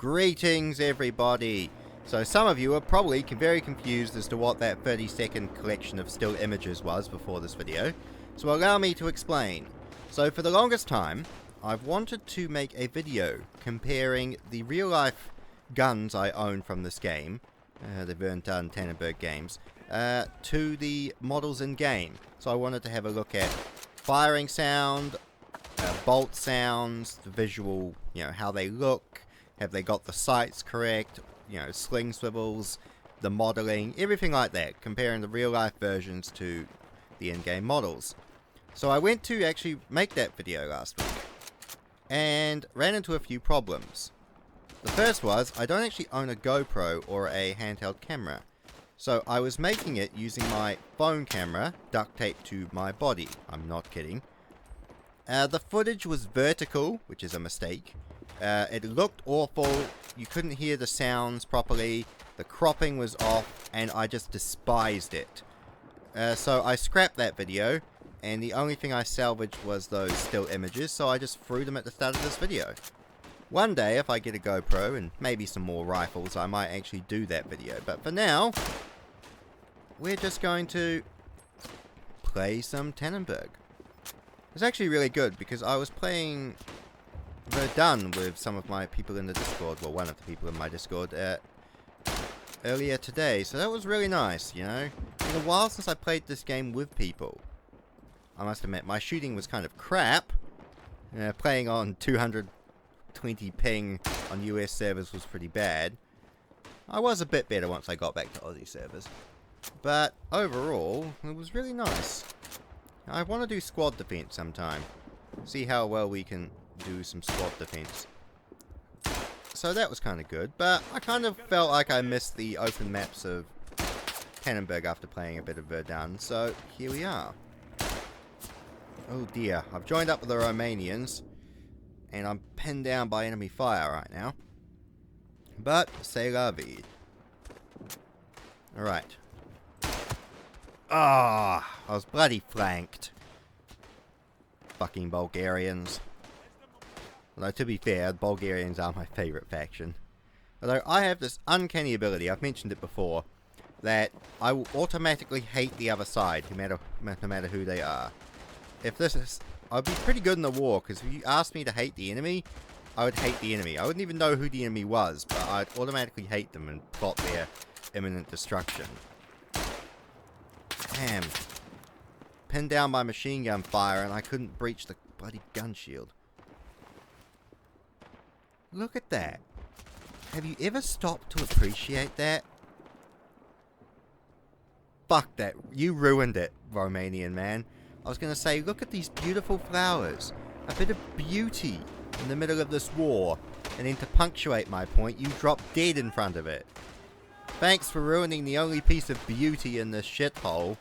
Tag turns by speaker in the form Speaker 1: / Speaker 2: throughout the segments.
Speaker 1: Greetings everybody! So some of you are probably very confused as to what that 30-second collection of still images was before this video, so allow me to explain. So for the longest time, I've wanted to make a video comparing the real-life guns I own from this game, the Tannenberg games, to the models in-game. So I wanted to have a look at firing sound, bolt sounds, the visual, how they look, have they got the sights correct, sling swivels, the modeling, everything like that, comparing the real-life versions to the in-game models. So I went to actually make that video last week, and ran into a few problems. The first was, I don't actually own a GoPro or a handheld camera, so I was making it using my phone camera, duct taped to my body. I'm not kidding. The footage was vertical, which is a mistake. It looked awful, you couldn't hear the sounds properly, the cropping was off, and I just despised it. So I scrapped that video, and the only thing I salvaged was those still images, so I just threw them at the start of this video. One day, if I get a GoPro and maybe some more rifles, I might actually do that video. But for now, we're just going to play some Tannenberg. It's actually really good, because I was playing Verdun with some of my people in the Discord, well, one of the people in my Discord, earlier today, so that was really nice, It's been a while since I played this game with people. I must admit, my shooting was kind of crap. Playing on 220 ping on US servers was pretty bad. I was a bit better once I got back to Aussie servers. But overall, it was really nice. I want to do squad defense sometime. See how well we can do some squad defense. So that was kind of good, but I kind of felt like I missed the open maps of Tannenberg after playing a bit of Verdun, so here we are. Oh dear, I've joined up with the Romanians, and I'm pinned down by enemy fire right now. But, c'est la vie. Alright. Ah, I was bloody flanked. Fucking Bulgarians. Although, to be fair, the Bulgarians are my favourite faction. Although, I have this uncanny ability, I've mentioned it before, that I will automatically hate the other side, no matter who they are. I'd be pretty good in the war, because if you asked me to hate the enemy, I would hate the enemy. I wouldn't even know who the enemy was, but I'd automatically hate them and plot their imminent destruction. Damn. Pinned down by machine gun fire, and I couldn't breach the bloody gun shield. Look at that. Have you ever stopped to appreciate that? Fuck that. You ruined it, Romanian man. I was going to say, look at these beautiful flowers. A bit of beauty in the middle of this war. And then to punctuate my point, you dropped dead in front of it. Thanks for ruining the only piece of beauty in this shithole.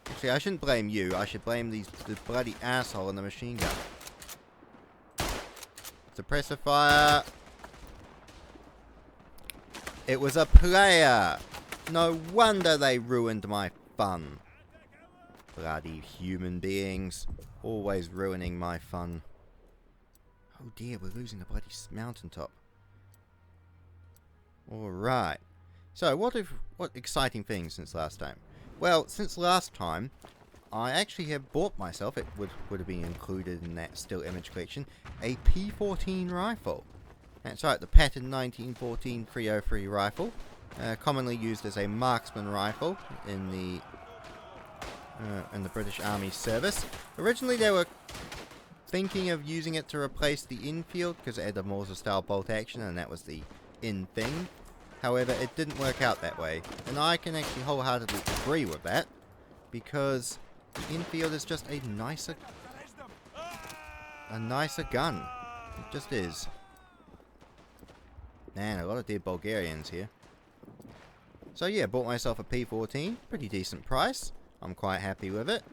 Speaker 1: Actually, I shouldn't blame you. I should blame this bloody asshole in the machine gun. Suppressor fire. It was a player. No wonder they ruined my fun. Bloody human beings. Always ruining my fun. Oh dear, we're losing the bloody mountaintop. Alright. So, what exciting things since last time? Well, since last time, I actually have bought myself, it would have been included in that still image collection, a P14 rifle. That's right, the pattern 1914 303 rifle, commonly used as a marksman rifle in the British Army service. Originally they were thinking of using it to replace the infield because it had the Morse style bolt action, and that was the in thing. However, it didn't work out that way, and I can actually wholeheartedly agree with that, because the infield is just a nicer gun. It just is. Man, a lot of dead Bulgarians here. So yeah, bought myself a P14, pretty decent price. I'm quite happy with it.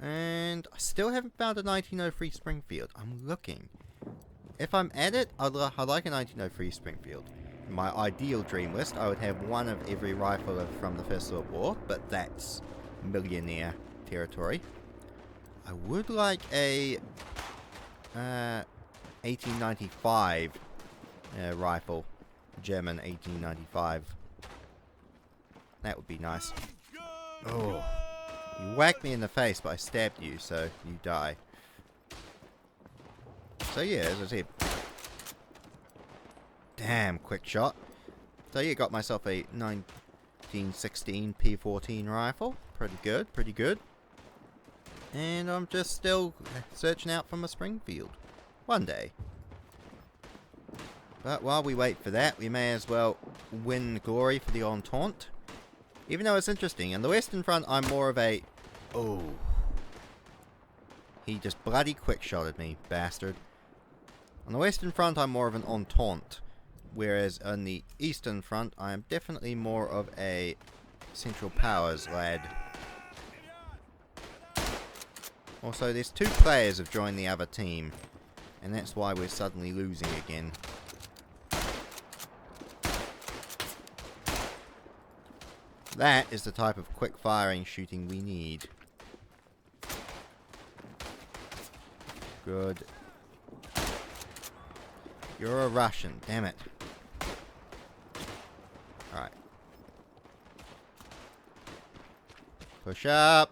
Speaker 1: And I still haven't found a 1903 Springfield. I'm looking. If I'm at it, I'd like a 1903 Springfield. In my ideal dream list, I would have one of every rifle from the First World War, but that's millionaire territory. I would like a 1895 rifle. German 1895. That would be nice. Oh. You whacked me in the face, but I stabbed you, so you die. So yeah, as I said. Damn, quick shot. So yeah, got myself a 1916 P14 rifle. Pretty good, pretty good. And I'm just still searching out for my Springfield. One day. But while we wait for that, we may as well win glory for the Entente. Even though it's interesting. On the Western Front, I'm more of a... Oh. He just bloody quick-shotted me, bastard. On the Western Front, I'm more of an Entente. Whereas on the Eastern Front, I am definitely more of a Central Powers lad. Also, there's 2 players have joined the other team. And that's why we're suddenly losing again. That is the type of quick firing shooting we need. Good. You're a Russian, damn it. Alright. Push up.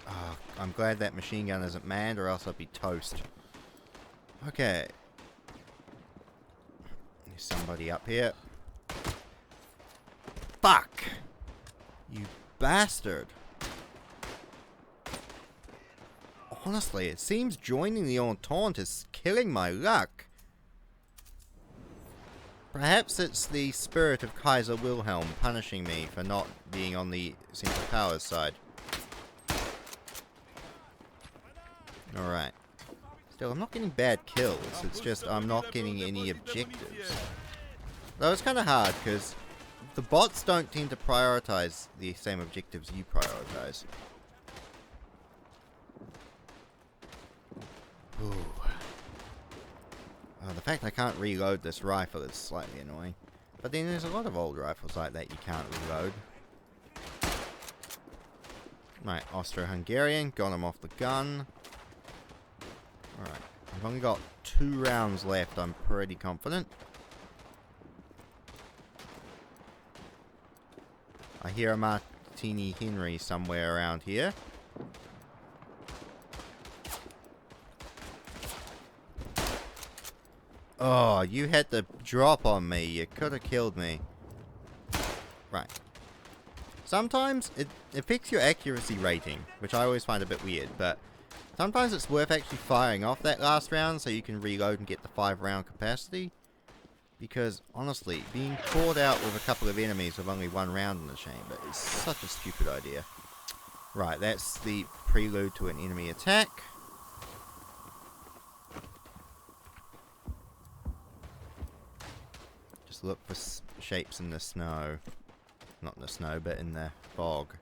Speaker 1: Oh, I'm glad that machine gun isn't manned or else I'd be toast. Okay. There's somebody up here. Fuck! You bastard. Honestly, it seems joining the Entente is killing my luck. Perhaps it's the spirit of Kaiser Wilhelm punishing me for not being on the Central Powers side. Alright. Still, I'm not getting bad kills. It's just I'm not getting any objectives. Though it's kind of hard, because the bots don't tend to prioritize the same objectives you prioritize. Ooh. Oh, the fact I can't reload this rifle is slightly annoying. But then there's a lot of old rifles like that you can't reload. Right, Austro-Hungarian, got him off the gun. Alright, I've only got 2 rounds left, I'm pretty confident. I hear a Martini Henry somewhere around here. Oh, you had to drop on me. You could have killed me. Right. Sometimes it affects your accuracy rating, which I always find a bit weird, but sometimes it's worth actually firing off that last round so you can reload and get the 5-round capacity. Because, honestly, being caught out with a couple of enemies with only 1 round in the chamber is such a stupid idea. Right, that's the prelude to an enemy attack. Just look for shapes in the snow. Not in the snow, but in the fog.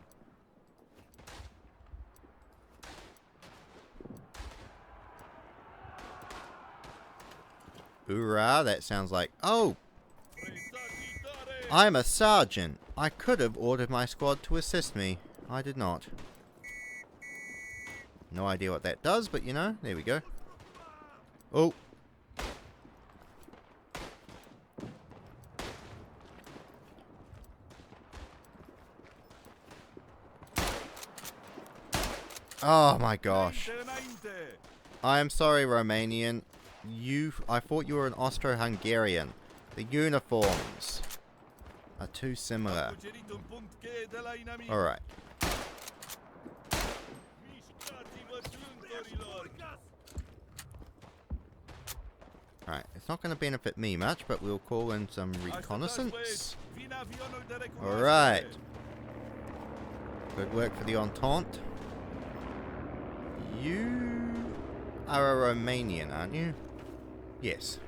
Speaker 1: Hoorah, that sounds like... Oh! I'm a sergeant. I could have ordered my squad to assist me. I did not. No idea what that does, but you know, there we go. Oh! Oh my gosh. I am sorry, Romanian. I thought you were an Austro-Hungarian. The uniforms are too similar. Alright. Alright, it's not going to benefit me much, but we'll call in some reconnaissance. Alright. Good work for the Entente. You are a Romanian, aren't you? Yes.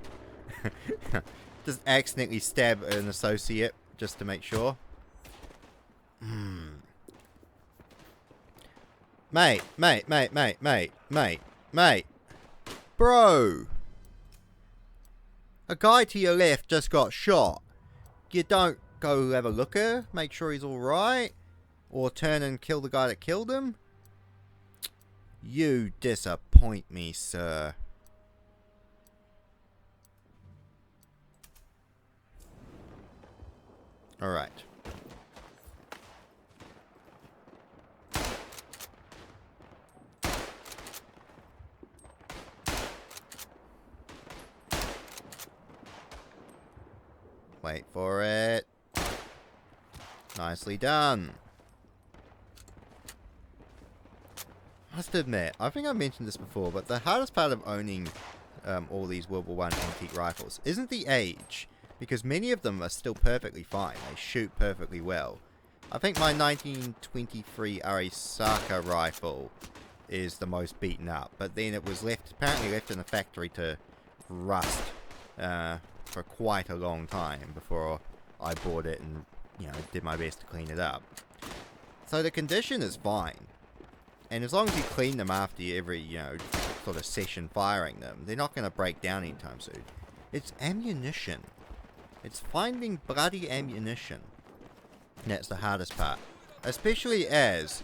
Speaker 1: Just accidentally stab an associate, just to make sure. Mate. Bro! A guy to your left just got shot. You don't go have a look at her, make sure he's alright, or turn and kill the guy that killed him? You disappoint me, sir. Alright. Wait for it. Nicely done. I must admit, I think I mentioned this before, but the hardest part of owning all these World War I antique rifles isn't the age, because many of them are still perfectly fine. They shoot perfectly well. I think my 1923 Arisaka rifle is the most beaten up, but then it was apparently left in the factory to rust for quite a long time before I bought it and, did my best to clean it up. So the condition is fine. And as long as you clean them after every, sort of session firing them, they're not going to break down anytime soon. It's ammunition. It's finding bloody ammunition. And that's the hardest part. Especially as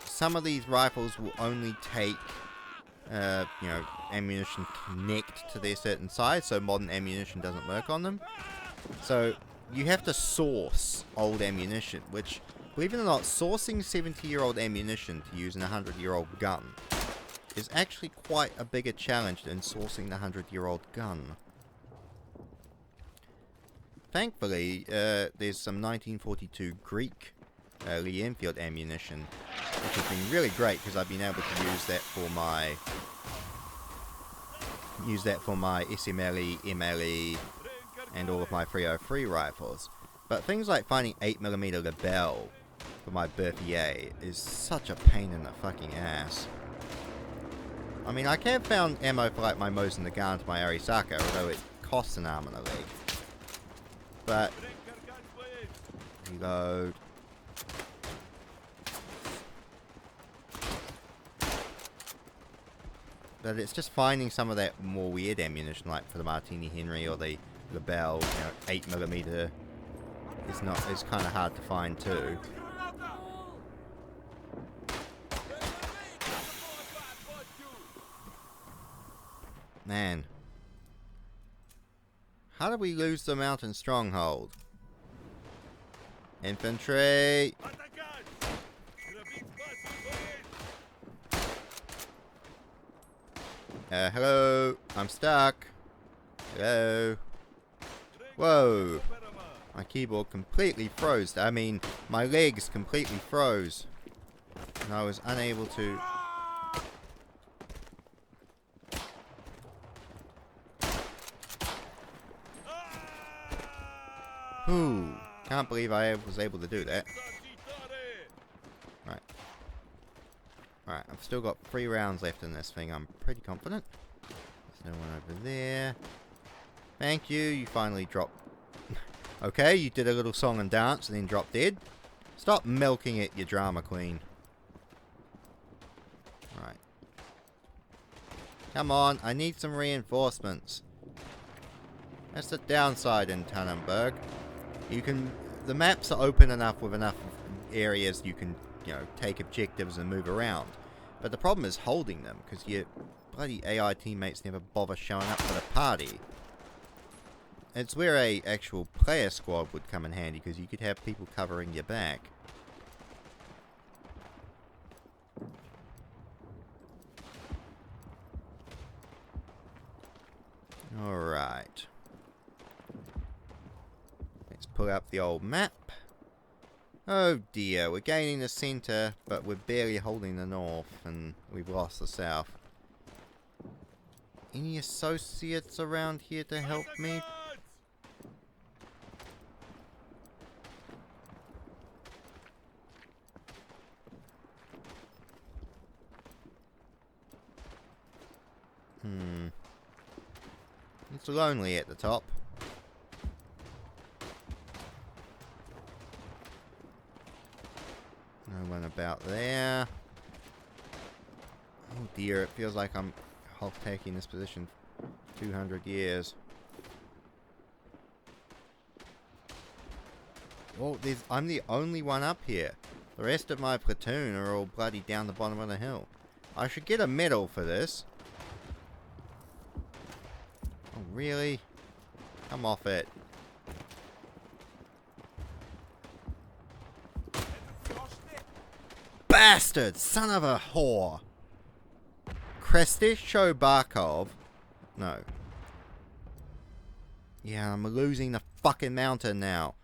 Speaker 1: some of these rifles will only take, ammunition connect to their certain size, so modern ammunition doesn't work on them. So you have to source old ammunition, which, believe it or not, sourcing 70-year-old ammunition to use in a 100-year-old gun is actually quite a bigger challenge than sourcing the 100-year-old gun. Thankfully, there's some 1942 Greek Lee Enfield ammunition, which has been really great because I've been able to use that for my SMLE, MLE, and all of my 303 rifles. But things like finding 8mm Lebel for my Berthier is such a pain in the fucking ass. I mean, I can found ammo for like my Mosin Nagant, my Arisaka, although it costs an arm and a leg. But reload. But it's just finding some of that more weird ammunition, like for the Martini Henry or the Lebel, 8mm. It's kind of hard to find too. Man. How did we lose the mountain stronghold? Infantry! Hello? I'm stuck. Hello? Whoa! My keyboard completely froze. I mean, my legs completely froze. And I was unable to... Ooh, can't believe I was able to do that. Right. Alright, I've still got 3 rounds left in this thing. I'm pretty confident. There's no one over there. Thank you, you finally dropped. Okay, you did a little song and dance and then dropped dead. Stop milking it, you drama queen. Right. Come on, I need some reinforcements. That's the downside in Tannenberg. The maps are open enough with enough areas you can, take objectives and move around. But the problem is holding them, because your bloody AI teammates never bother showing up for the party. It's where a actual player squad would come in handy, because you could have people covering your back. Alright. Let's pull up the old map. Oh dear, we're gaining the center, but we're barely holding the north, and we've lost the south. Any associates around here to help me? It's lonely at the top. No one about there. Oh dear, it feels like I'm taking this position 200 years. Oh, I'm the only one up here. The rest of my platoon are all bloody down the bottom of the hill. I should get a medal for this. Oh, really? Come off it. bastard! Son of a whore! Krestesho Barkov. No. Yeah, I'm losing the fucking mountain now.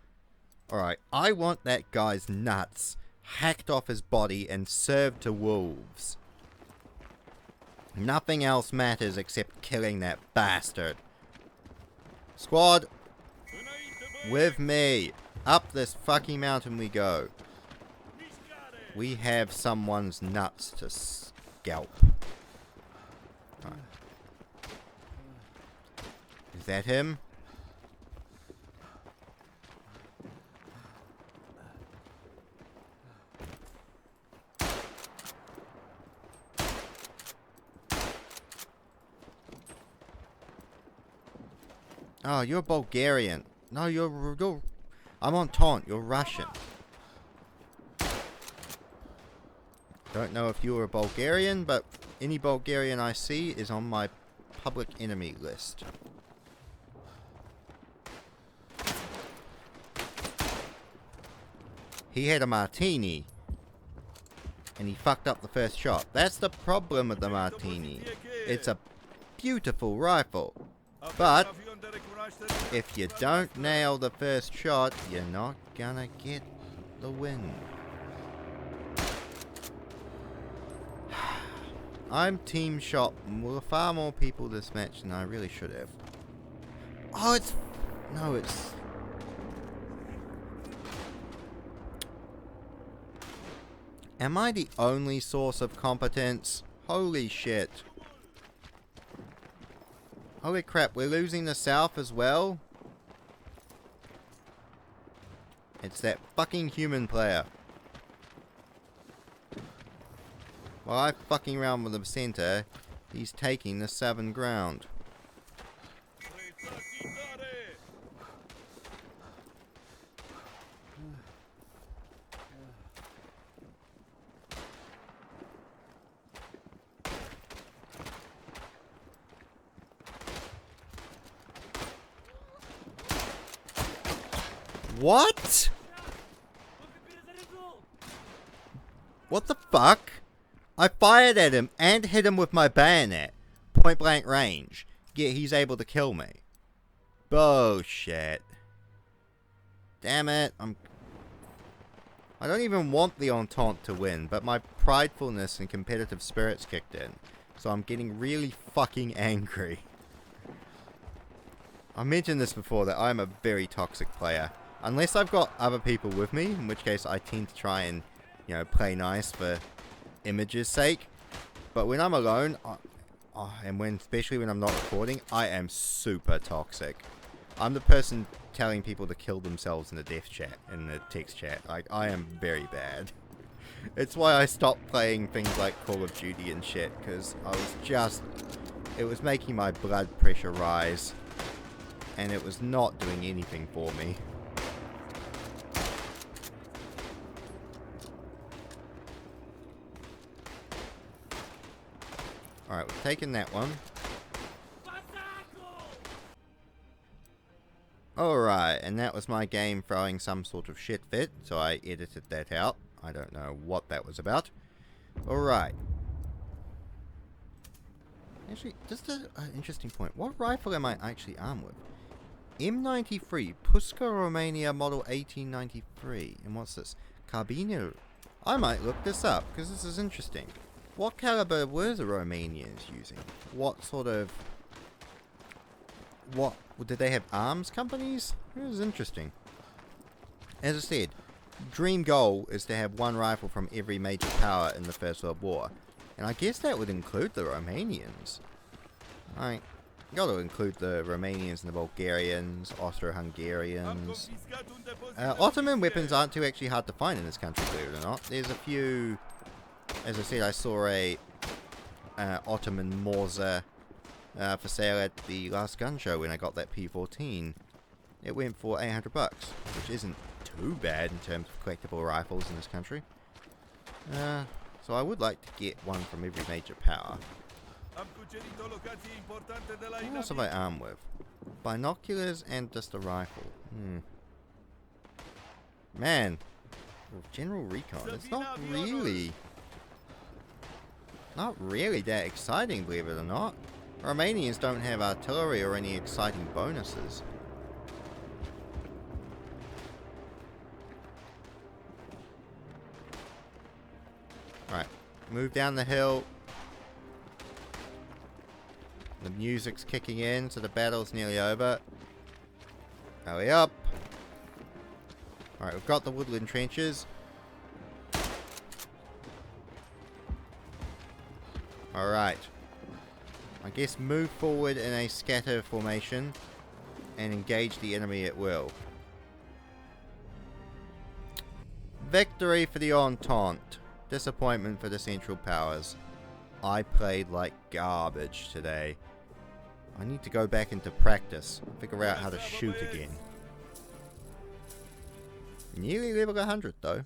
Speaker 1: Alright, I want that guy's nuts hacked off his body and served to wolves. Nothing else matters except killing that bastard. Squad, with me. Up this fucking mountain we go. We have someone's nuts to scalp. Right. Is that him? Oh, you're Bulgarian. No, you're I'm Entente. You're Russian. Don't know if you were a Bulgarian, but any Bulgarian I see is on my public enemy list. He had a martini, and he fucked up the first shot. That's the problem with the martini. It's a beautiful rifle, but if you don't nail the first shot, you're not gonna get the win. I'm team shot far more people this match than I really should have. Oh, it's... No, it's... Am I the only source of competence? Holy shit. Holy crap, we're losing the south as well? It's that fucking human player. While I'm fucking around with the center, he's taking the southern ground. What? What the fuck? I fired at him and hit him with my bayonet. Point blank range. Yet he's able to kill me. Bullshit. Damn it. I don't even want the Entente to win, but my pridefulness and competitive spirits kicked in. So I'm getting really fucking angry. I mentioned this before that I'm a very toxic player. Unless I've got other people with me, in which case I tend to try and, you know, play nice for image's sake. But when I'm alone, and especially when I'm not recording, I am super toxic. I'm the person telling people to kill themselves in the death chat, in the text chat. Like, I am very bad. It's why I stopped playing things like Call of Duty and shit, because it was making my blood pressure rise, and it was not doing anything for me. Alright, we've taken that one. Alright, and that was my game throwing some sort of shit fit, so I edited that out. I don't know what that was about. Alright. Actually, just an interesting point. What rifle am I actually armed with? M93, Puska Romania model 1893. And what's this? Carbino. I might look this up, because this is interesting. What caliber were the Romanians using? What sort of... What... Did they have arms companies? This is interesting. As I said, dream goal is to have one rifle from every major power in the First World War. And I guess that would include the Romanians. Right. Gotta include the Romanians and the Bulgarians, Austro-Hungarians. Ottoman weapons aren't too actually hard to find in this country, believe it or not. There's a few... As I said, I saw a Ottoman Morza for sale at the last gun show when I got that P14. It went for $800, which isn't too bad in terms of collectible rifles in this country. So I would like to get one from every major power. What else have I armed with? Binoculars and just a rifle. Man, Well, general recon. It's not really that exciting, believe it or not. Romanians don't have artillery or any exciting bonuses. Alright, move down the hill. The music's kicking in, so the battle's nearly over. Hurry up. Alright, we've got the woodland trenches. Alright. I guess move forward in a scatter formation and engage the enemy at will. Victory for the Entente. Disappointment for the Central Powers. I played like garbage today. I need to go back into practice. Figure out how to shoot again. Nearly level 100 though.